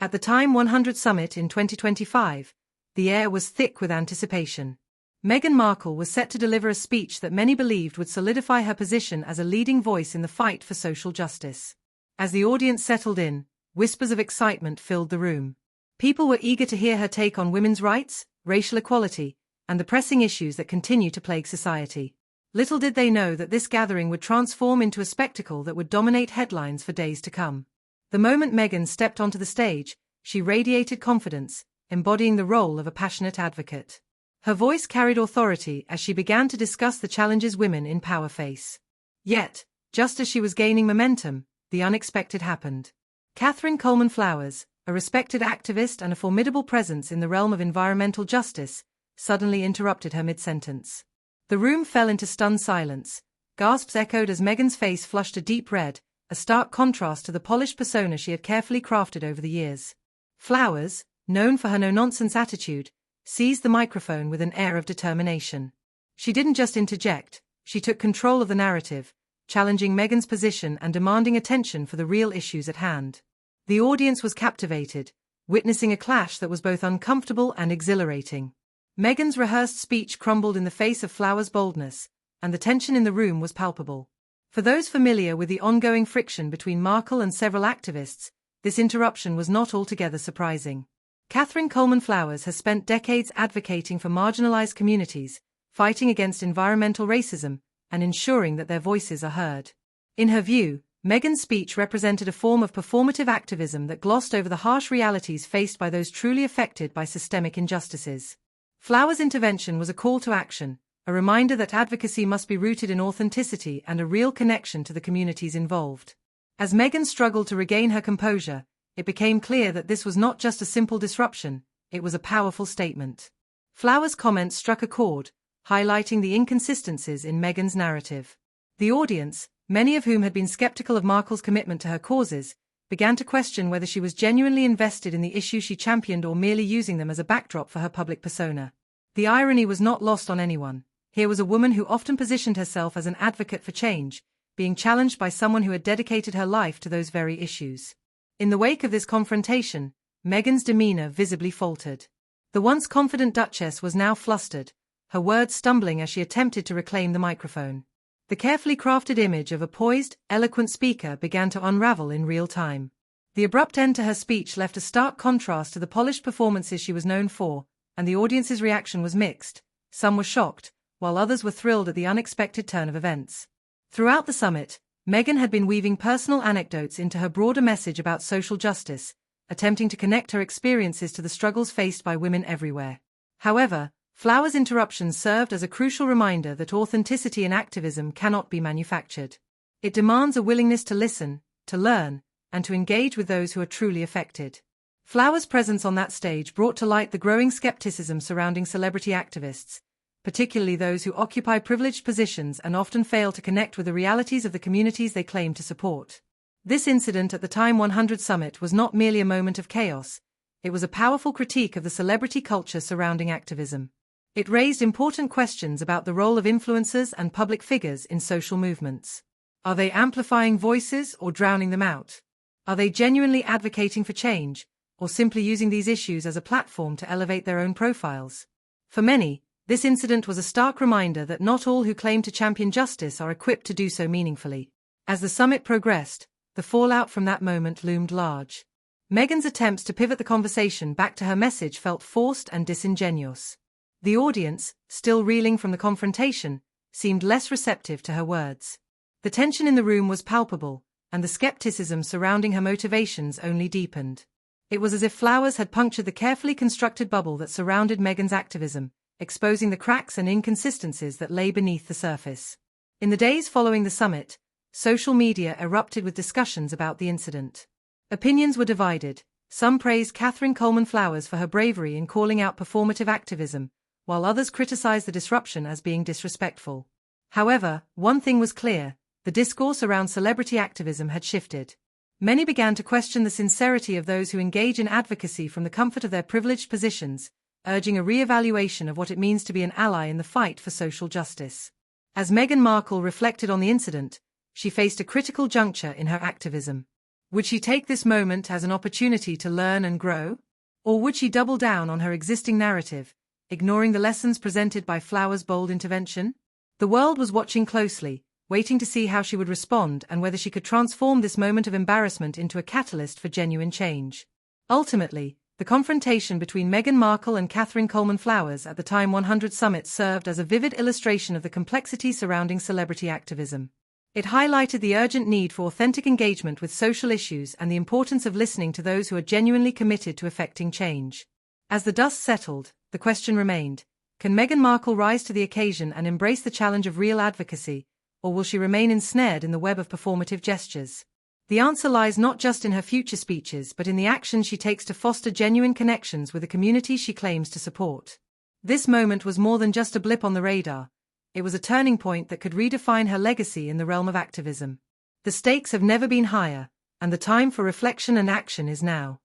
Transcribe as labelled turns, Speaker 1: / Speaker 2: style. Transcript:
Speaker 1: At the TIME100 Summit in 2025, the air was thick with anticipation. Meghan Markle was set to deliver a speech that many believed would solidify her position as a leading voice in the fight for social justice. As the audience settled in, whispers of excitement filled the room. People were eager to hear her take on women's rights, racial equality, and the pressing issues that continue to plague society. Little did they know that this gathering would transform into a spectacle that would dominate headlines for days to come. The moment Meghan stepped onto the stage, she radiated confidence, embodying the role of a passionate advocate. Her voice carried authority as she began to discuss the challenges women in power face. Yet, just as she was gaining momentum, the unexpected happened. Catherine Coleman Flowers, a respected activist and a formidable presence in the realm of environmental justice, suddenly interrupted her mid-sentence. The room fell into stunned silence. Gasps echoed as Meghan's face flushed a deep red, a stark contrast to the polished persona she had carefully crafted over the years. Flowers, known for her no-nonsense attitude, seized the microphone with an air of determination. She didn't just interject, she took control of the narrative, challenging Meghan's position and demanding attention for the real issues at hand. The audience was captivated, witnessing a clash that was both uncomfortable and exhilarating. Meghan's rehearsed speech crumbled in the face of Flowers' boldness, and the tension in the room was palpable. For those familiar with the ongoing friction between Markle and several activists, this interruption was not altogether surprising. Catherine Coleman Flowers has spent decades advocating for marginalized communities, fighting against environmental racism, and ensuring that their voices are heard. In her view, Meghan's speech represented a form of performative activism that glossed over the harsh realities faced by those truly affected by systemic injustices. Flowers' intervention was a call to action, a reminder that advocacy must be rooted in authenticity and a real connection to the communities involved. As Meghan struggled to regain her composure, it became clear that this was not just a simple disruption, it was a powerful statement. Flowers' comments struck a chord, highlighting the inconsistencies in Meghan's narrative. The audience, many of whom had been skeptical of Markle's commitment to her causes, began to question whether she was genuinely invested in the issues she championed or merely using them as a backdrop for her public persona. The irony was not lost on anyone. Here was a woman who often positioned herself as an advocate for change, being challenged by someone who had dedicated her life to those very issues. In the wake of this confrontation, Meghan's demeanor visibly faltered. The once confident Duchess was now flustered, her words stumbling as she attempted to reclaim the microphone. The carefully crafted image of a poised, eloquent speaker began to unravel in real time. The abrupt end to her speech left a stark contrast to the polished performances she was known for, and the audience's reaction was mixed. Some were shocked, while others were thrilled at the unexpected turn of events. Throughout the summit, Meghan had been weaving personal anecdotes into her broader message about social justice, attempting to connect her experiences to the struggles faced by women everywhere. However, Flowers' interruptions served as a crucial reminder that authenticity in activism cannot be manufactured. It demands a willingness to listen, to learn, and to engage with those who are truly affected. Flowers' presence on that stage brought to light the growing skepticism surrounding celebrity activists, particularly those who occupy privileged positions and often fail to connect with the realities of the communities they claim to support. This incident at the TIME100 Summit was not merely a moment of chaos, it was a powerful critique of the celebrity culture surrounding activism. It raised important questions about the role of influencers and public figures in social movements. Are they amplifying voices or drowning them out? Are they genuinely advocating for change, or simply using these issues as a platform to elevate their own profiles? For many, this incident was a stark reminder that not all who claim to champion justice are equipped to do so meaningfully. As the summit progressed, the fallout from that moment loomed large. Meghan's attempts to pivot the conversation back to her message felt forced and disingenuous. The audience, still reeling from the confrontation, seemed less receptive to her words. The tension in the room was palpable, and the skepticism surrounding her motivations only deepened. It was as if Flowers had punctured the carefully constructed bubble that surrounded Meghan's activism, exposing the cracks and inconsistencies that lay beneath the surface. In the days following the summit, social media erupted with discussions about the incident. Opinions were divided. Some praised Catherine Coleman Flowers for her bravery in calling out performative activism, while others criticized the disruption as being disrespectful. However, one thing was clear: the discourse around celebrity activism had shifted. Many began to question the sincerity of those who engage in advocacy from the comfort of their privileged positions, urging a re-evaluation of what it means to be an ally in the fight for social justice. As Meghan Markle reflected on the incident, she faced a critical juncture in her activism. Would she take this moment as an opportunity to learn and grow? Or would she double down on her existing narrative, ignoring the lessons presented by Flowers' bold intervention? The world was watching closely, waiting to see how she would respond and whether she could transform this moment of embarrassment into a catalyst for genuine change. Ultimately, the confrontation between Meghan Markle and Catherine Coleman Flowers at the TIME100 Summit served as a vivid illustration of the complexity surrounding celebrity activism. It highlighted the urgent need for authentic engagement with social issues and the importance of listening to those who are genuinely committed to effecting change. As the dust settled, the question remained: can Meghan Markle rise to the occasion and embrace the challenge of real advocacy, or will she remain ensnared in the web of performative gestures? The answer lies not just in her future speeches but in the actions she takes to foster genuine connections with the community she claims to support. This moment was more than just a blip on the radar. It was a turning point that could redefine her legacy in the realm of activism. The stakes have never been higher, and the time for reflection and action is now.